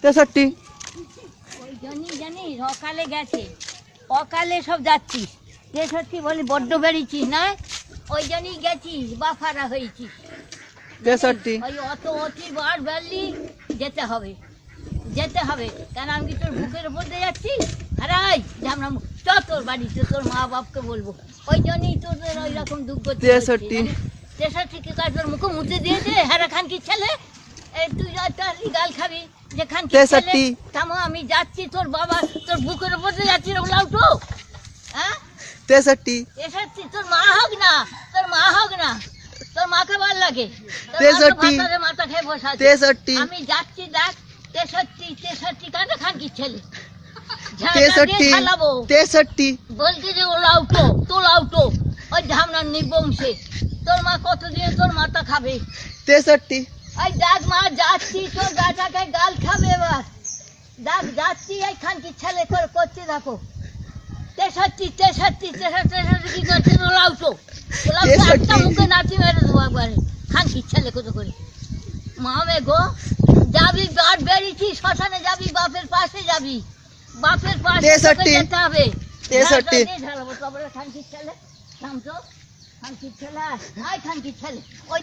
63 ওই জানি সকালে গেছে, অকালে সব যাচ্ছিস। 63 বলি বড্ড বেরিয়েছিস না, ওই জন্যই গেছিস, বাফারা হয়েছিস। 63 ওই অত বার বেরলি, যেতে হবে কেন আমি তোর বুকের উপর দিয়ে যাচ্ছি। হারাই ঝামনা তোর বাড়িতে তোর মা বাপকে বলবো, ওই জন্যই তোদের ওই রকম দুঃখ। 63 কি কাজ তোর মুখে মুছে দিয়েছে হেরা খানকি ছেলে। এই তুই গাল খাবি যে খানকি ছেলে। থামো, আমি যাচ্ছি, তোর বাবা তোর বুকের উপর দিয়ে যাচ্ছি। উঠো। হ্যাঁ 63 তোর মা হোক না, তোর মাকে ভাল লাগে। 63 মাথা খেয়ে বসে আছে। 63 আমি যাচ্ছি, দেখ 63 কানে খানকি ছেলে। 63 বলছি যে ওলা উঠো, তোলা উঠো, ওই ঝামনার নিবংশে তোর মা কতদিন তোর মাথা খাবে। 63 ওই দেখ মা, যাচ্ছি, তোর বেটাকে গাল খাবে এবার। দেখ যাচ্ছি, এই খানকি ছেলে করে করতে দেখো। 63 কি করছে? ওলা উঠো, একটা মুখে নাচি মেরে দেবো একবারে। খানকি ছেলে কত করে মামে গো। যাবি, বাট বেরিয়েছি, শ্মশানে যাবি, বাপের পাশে যাবি, বাপের পাশে যেতে হবে। 63 খানকির ছেলে, খানকির ছেলে, ওই